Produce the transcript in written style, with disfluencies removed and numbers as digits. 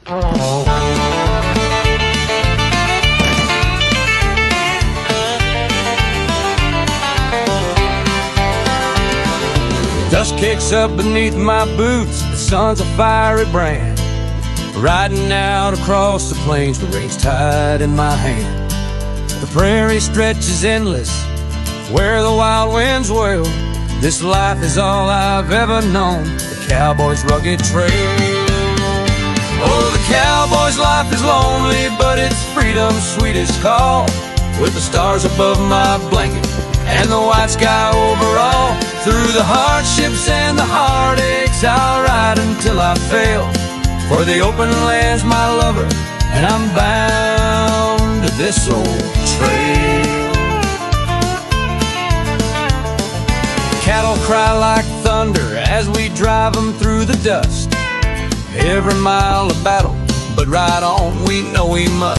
Dust kicks up beneath my boots, the sun's a fiery brand. Riding out across the plains, the reins tied in my hand. The prairie stretches endless, where the wild winds wail. This life is all I've ever known, the cowboy's rugged trail. Oh, the cowboy's life is lonely, but it's freedom's sweetest call. With the stars above my blanket and the white sky overall. Through the hardships and the heartaches, I'll ride until I fail. For the open land's my lover, and I'm bound to this old trail. Cattle cry like thunder as we drive them through the dust. Every mile a battle, but ride on, we know we must.